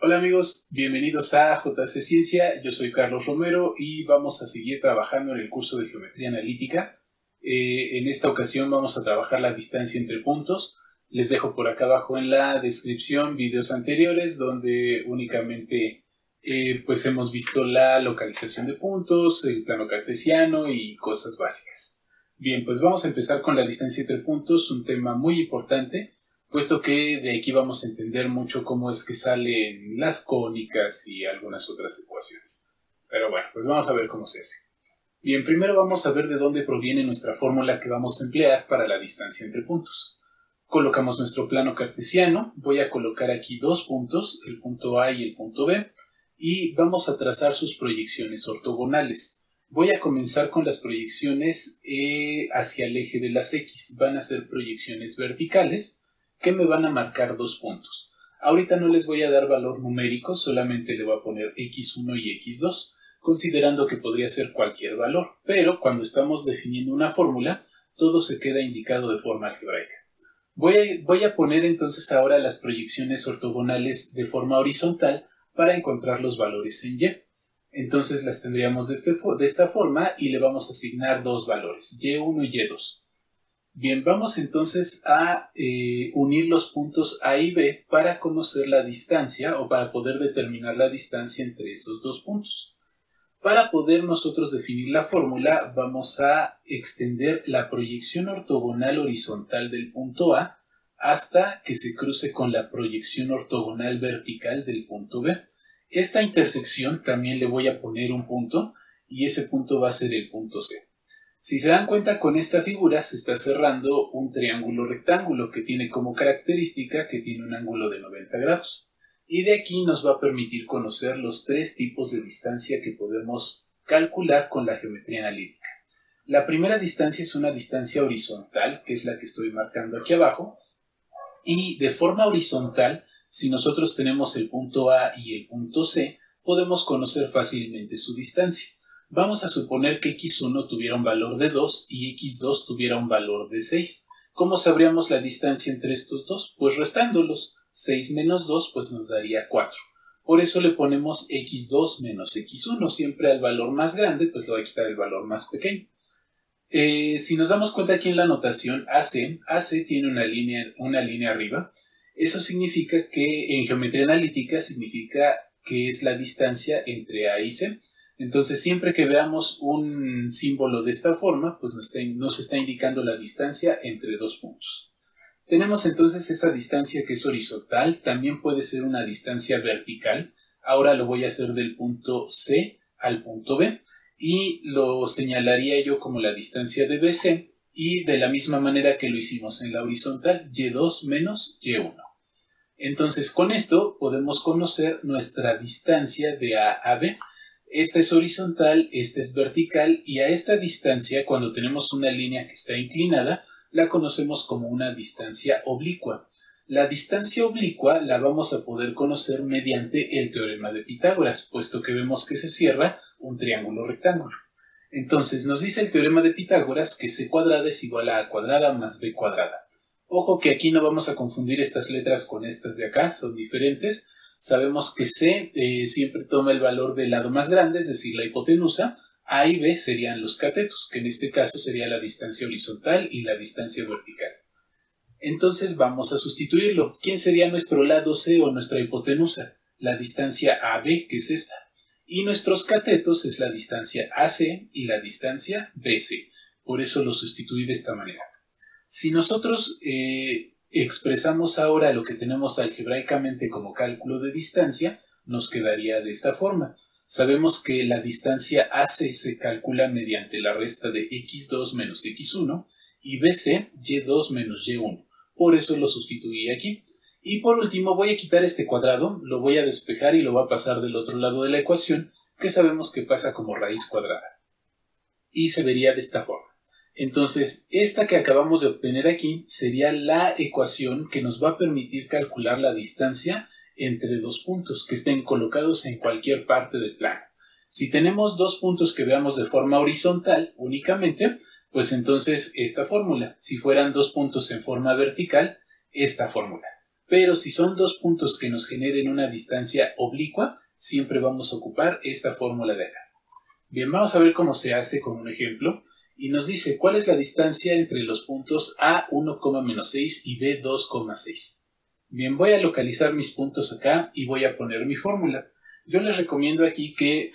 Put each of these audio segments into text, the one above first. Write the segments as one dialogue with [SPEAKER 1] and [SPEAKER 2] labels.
[SPEAKER 1] Hola amigos, bienvenidos a JC Ciencia, yo soy Carlos Romero y vamos a seguir trabajando en el curso de Geometría Analítica. En esta ocasión vamos a trabajar la distancia entre puntos. Les dejo por acá abajo en la descripción videos anteriores donde únicamente pues hemos visto la localización de puntos, el plano cartesiano y cosas básicas. Bien, pues vamos a empezar con la distancia entre puntos, un tema muy importante, puesto que de aquí vamos a entender mucho cómo es que salen las cónicas y algunas otras ecuaciones. Pero bueno, pues vamos a ver cómo se hace. Bien, primero vamos a ver de dónde proviene nuestra fórmula que vamos a emplear para la distancia entre puntos. Colocamos nuestro plano cartesiano, voy a colocar aquí dos puntos, el punto A y el punto B, y vamos a trazar sus proyecciones ortogonales. Voy a comenzar con las proyecciones hacia el eje de las X, van a ser proyecciones verticales, que me van a marcar dos puntos. Ahorita no les voy a dar valor numérico, solamente le voy a poner x1 y x2, considerando que podría ser cualquier valor, pero cuando estamos definiendo una fórmula, todo se queda indicado de forma algebraica. Voy a poner entonces ahora las proyecciones ortogonales de forma horizontal para encontrar los valores en y. Entonces las tendríamos de esta forma y le vamos a asignar dos valores, y1 y y2. Bien, vamos entonces a unir los puntos A y B para conocer la distancia o para poder determinar la distancia entre estos dos puntos. Para poder nosotros definir la fórmula, vamos a extender la proyección ortogonal horizontal del punto A hasta que se cruce con la proyección ortogonal vertical del punto B. Esta intersección también le voy a poner un punto y ese punto va a ser el punto C. Si se dan cuenta, con esta figura se está cerrando un triángulo rectángulo que tiene como característica que tiene un ángulo de 90 grados. Y de aquí nos va a permitir conocer los tres tipos de distancia que podemos calcular con la geometría analítica. La primera distancia es una distancia horizontal, que es la que estoy marcando aquí abajo. Y de forma horizontal, si nosotros tenemos el punto A y el punto C, podemos conocer fácilmente su distancia. Vamos a suponer que x1 tuviera un valor de 2 y x2 tuviera un valor de 6. ¿Cómo sabríamos la distancia entre estos dos? Pues restándolos. 6 menos 2 pues nos daría 4. Por eso le ponemos x2 menos x1. Siempre al valor más grande pues le voy a quitar el valor más pequeño. Si nos damos cuenta aquí en la notación AC tiene una línea arriba. Eso significa que en geometría analítica significa que es la distancia entre A y C. Entonces, siempre que veamos un símbolo de esta forma, pues nos está indicando la distancia entre dos puntos. Tenemos entonces esa distancia que es horizontal, también puede ser una distancia vertical. Ahora lo voy a hacer del punto C al punto B y lo señalaría yo como la distancia de BC y de la misma manera que lo hicimos en la horizontal, y2 menos y1. Entonces, con esto podemos conocer nuestra distancia de A a B. Esta es horizontal, esta es vertical y a esta distancia, cuando tenemos una línea que está inclinada, la conocemos como una distancia oblicua. La distancia oblicua la vamos a poder conocer mediante el teorema de Pitágoras, puesto que vemos que se cierra un triángulo rectángulo. Entonces nos dice el teorema de Pitágoras que c cuadrada es igual a a cuadrada más b cuadrada. Ojo que aquí no vamos a confundir estas letras con estas de acá, son diferentes. Sabemos que C siempre toma el valor del lado más grande, es decir, la hipotenusa. A y B serían los catetos, que en este caso sería la distancia horizontal y la distancia vertical. Entonces vamos a sustituirlo. ¿Quién sería nuestro lado C o nuestra hipotenusa? La distancia AB, que es esta. Y nuestros catetos es la distancia AC y la distancia BC. Por eso lo sustituí de esta manera. Si nosotros expresamos ahora lo que tenemos algebraicamente como cálculo de distancia, nos quedaría de esta forma. Sabemos que la distancia AC se calcula mediante la resta de x2 menos x1 y BC, y2 menos y1. Por eso lo sustituí aquí. Y por último voy a quitar este cuadrado, lo voy a despejar y lo voy a pasar del otro lado de la ecuación, que sabemos que pasa como raíz cuadrada. Y se vería de esta forma. Entonces, esta que acabamos de obtener aquí sería la ecuación que nos va a permitir calcular la distancia entre dos puntos que estén colocados en cualquier parte del plano. Si tenemos dos puntos que veamos de forma horizontal únicamente, pues entonces esta fórmula. Si fueran dos puntos en forma vertical, esta fórmula. Pero si son dos puntos que nos generen una distancia oblicua, siempre vamos a ocupar esta fórmula de acá. Bien, vamos a ver cómo se hace con un ejemplo. Y nos dice cuál es la distancia entre los puntos A 1,-6 y B 2,6. Bien, voy a localizar mis puntos acá y voy a poner mi fórmula. Yo les recomiendo aquí que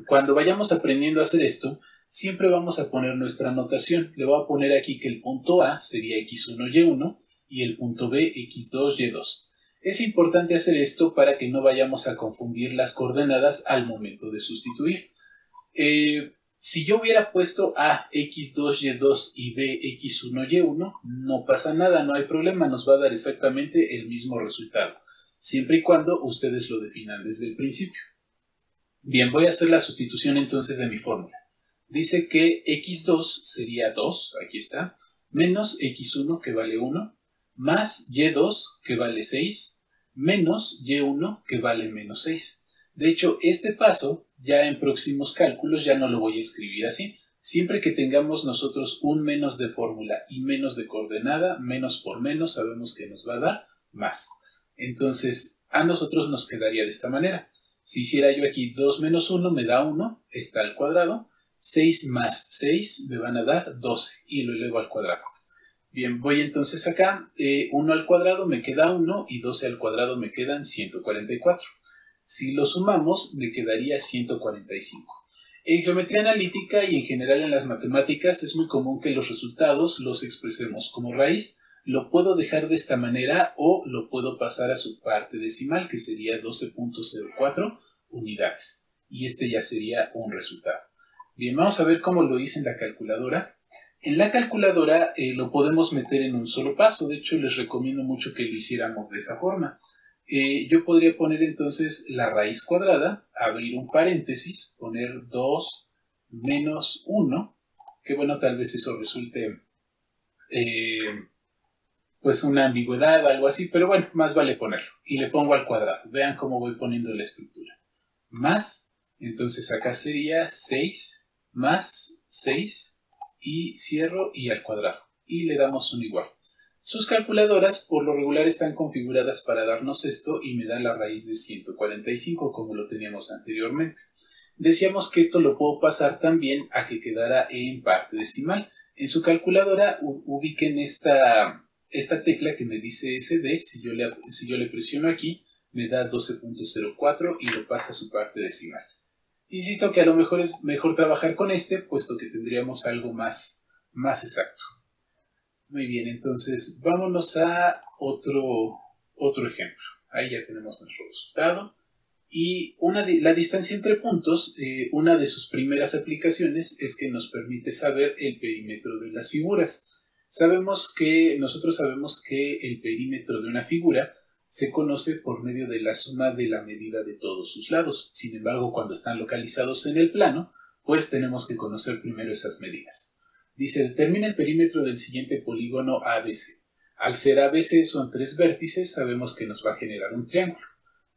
[SPEAKER 1] cuando vayamos aprendiendo a hacer esto, siempre vamos a poner nuestra notación. Le voy a poner aquí que el punto A sería x1, y1 y el punto B x2, y2. Es importante hacer esto para que no vayamos a confundir las coordenadas al momento de sustituir. Si yo hubiera puesto A x2, y2 y B x1, y1, no pasa nada, no hay problema, nos va a dar exactamente el mismo resultado, siempre y cuando ustedes lo definan desde el principio. Bien, voy a hacer la sustitución entonces de mi fórmula. Dice que x2 sería 2, aquí está, menos x1 que vale 1, más y2 que vale 6, menos y1 que vale menos 6. De hecho, este paso ya en próximos cálculos ya no lo voy a escribir así. Siempre que tengamos nosotros un menos de fórmula y menos de coordenada, menos por menos sabemos que nos va a dar más. Entonces, a nosotros nos quedaría de esta manera. Si hiciera yo aquí 2 menos 1 me da 1, está al cuadrado. 6 más 6 me van a dar 12 y lo elevo al cuadrado. Bien, voy entonces acá, 1 al cuadrado me queda 1 y 12 al cuadrado me quedan 144. Si lo sumamos, me quedaría 145. En geometría analítica y en general en las matemáticas es muy común que los resultados los expresemos como raíz. Lo puedo dejar de esta manera o lo puedo pasar a su parte decimal, que sería 12.04 unidades. Y este ya sería un resultado. Bien, vamos a ver cómo lo hice en la calculadora. En la calculadora lo podemos meter en un solo paso. De hecho, les recomiendo mucho que lo hiciéramos de esa forma. Yo podría poner entonces la raíz cuadrada, abrir un paréntesis, poner 2 menos 1, que bueno, tal vez eso resulte pues una ambigüedad, algo así, pero bueno, más vale ponerlo. Y le pongo al cuadrado. Vean cómo voy poniendo la estructura. Más, entonces acá sería 6 más 6 y cierro y al cuadrado. Y le damos un igual. Sus calculadoras por lo regular están configuradas para darnos esto y me da la raíz de 145 como lo teníamos anteriormente. Decíamos que esto lo puedo pasar también a que quedara en parte decimal. En su calculadora ubiquen esta tecla que me dice SD, si yo le presiono aquí me da 12.04 y lo pasa a su parte decimal. Insisto que a lo mejor es mejor trabajar con este, puesto que tendríamos algo más exacto. Muy bien, entonces vámonos a otro ejemplo. Ahí ya tenemos nuestro resultado. Y la distancia entre puntos, una de sus primeras aplicaciones es que nos permite saber el perímetro de las figuras. Nosotros sabemos que el perímetro de una figura se conoce por medio de la suma de la medida de todos sus lados. Sin embargo, cuando están localizados en el plano, pues tenemos que conocer primero esas medidas. Dice, determina el perímetro del siguiente polígono ABC. Al ser ABC son 3 vértices, sabemos que nos va a generar un triángulo.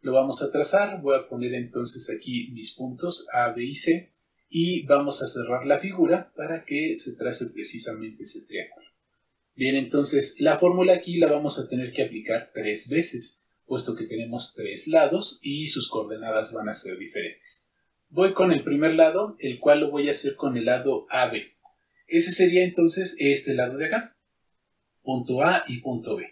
[SPEAKER 1] Lo vamos a trazar, voy a poner entonces aquí mis puntos A, B y C y vamos a cerrar la figura para que se trace precisamente ese triángulo. Bien, entonces la fórmula aquí la vamos a tener que aplicar 3 veces, puesto que tenemos 3 lados y sus coordenadas van a ser diferentes. Voy con el primer lado, el cual lo voy a hacer con el lado AB. Ese sería entonces este lado de acá, punto A y punto B.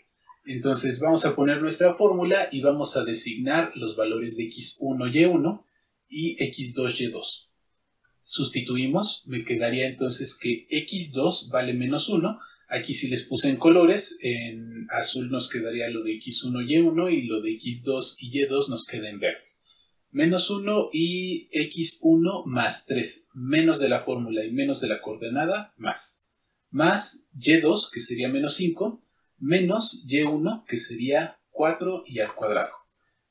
[SPEAKER 1] Entonces vamos a poner nuestra fórmula y vamos a designar los valores de x1, y1 y x2, y2. Sustituimos, me quedaría entonces que x2 vale menos 1. Aquí si les puse en colores, en azul nos quedaría lo de x1, y1 y lo de x2 y y2 nos queda en verde. Menos 1 y x1 más 3, menos de la fórmula y menos de la coordenada, más y2, que sería menos 5, menos y1, que sería 4 y al cuadrado.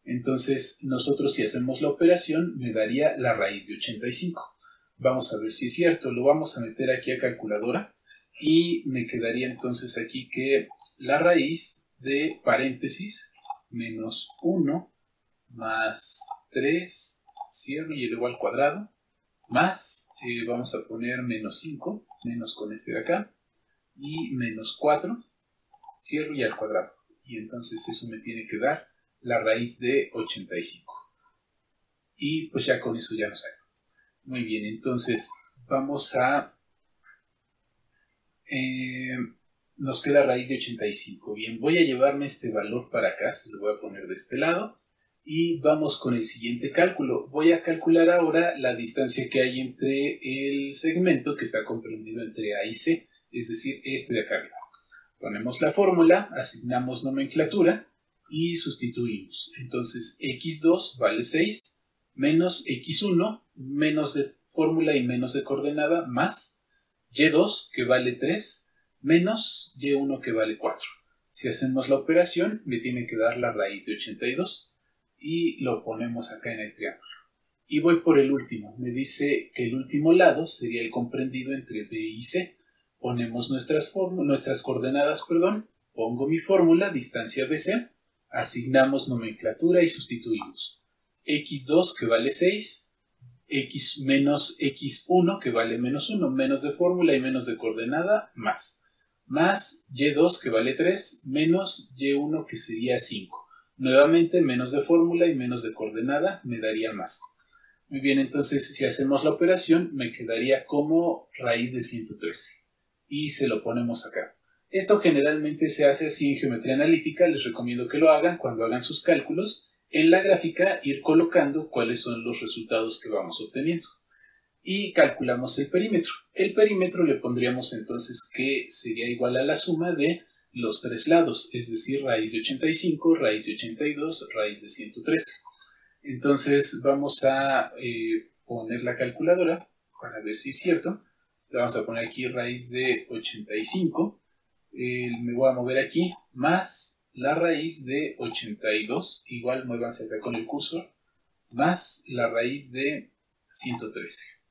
[SPEAKER 1] Entonces, nosotros si hacemos la operación, me daría la raíz de 85. Vamos a ver si es cierto, lo vamos a meter aquí a calculadora y me quedaría entonces aquí que la raíz de paréntesis menos 1 más 3, cierro y elevo al cuadrado, más, vamos a poner menos 5, menos con este de acá, y menos 4, cierro y al cuadrado. Y entonces eso me tiene que dar la raíz de 85. Y pues ya con eso ya nos sale. Muy bien, entonces vamos a... nos queda raíz de 85. Bien, voy a llevarme este valor para acá, se lo voy a poner de este lado. Y vamos con el siguiente cálculo. Voy a calcular ahora la distancia que hay entre el segmento que está comprendido entre A y C, es decir, este de acá arriba. Ponemos la fórmula, asignamos nomenclatura y sustituimos. Entonces, x2 vale 6, menos x1, menos de fórmula y menos de coordenada, más y2, que vale 3, menos y1, que vale 4. Si hacemos la operación, me tiene que dar la raíz de 82 y lo ponemos acá en el triángulo. Y voy por el último. Me dice que el último lado sería el comprendido entre B y C. Ponemos nuestras coordenadas, pongo mi fórmula, distancia BC, asignamos nomenclatura y sustituimos. x2 que vale 6, x menos x1 que vale menos 1, menos de fórmula y menos de coordenada, más y2 que vale 3, menos y1 que sería 5. Nuevamente menos de fórmula y menos de coordenada me daría más. Muy bien, entonces si hacemos la operación me quedaría como raíz de 113. Y se lo ponemos acá. Esto generalmente se hace así en geometría analítica, les recomiendo que lo hagan cuando hagan sus cálculos. En la gráfica ir colocando cuáles son los resultados que vamos obteniendo. Y calculamos el perímetro. El perímetro le pondríamos entonces que sería igual a la suma de los tres lados, es decir, raíz de 85, raíz de 82, raíz de 113. Entonces vamos a poner la calculadora para ver si es cierto. Le vamos a poner aquí raíz de 85. Me voy a mover aquí, más la raíz de 82. Igual muévanse acá con el cursor. Más la raíz de 113.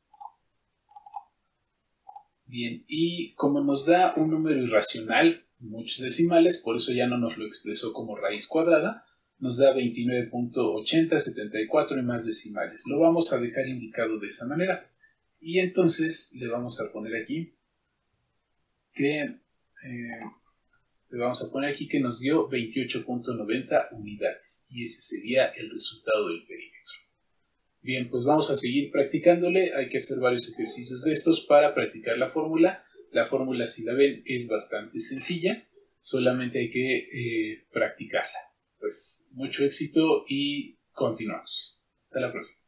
[SPEAKER 1] Bien, y como nos da un número irracional, muchos decimales, por eso ya no nos lo expresó como raíz cuadrada, nos da 29.8074 y más decimales. Lo vamos a dejar indicado de esa manera. Y entonces le vamos a poner aquí que nos dio 28.90 unidades. Y ese sería el resultado del perímetro. Bien, pues vamos a seguir practicándole. Hay que hacer varios ejercicios de estos para practicar la fórmula. La fórmula, si la ven, es bastante sencilla. Solamente hay que practicarla. Pues mucho éxito y continuamos. Hasta la próxima.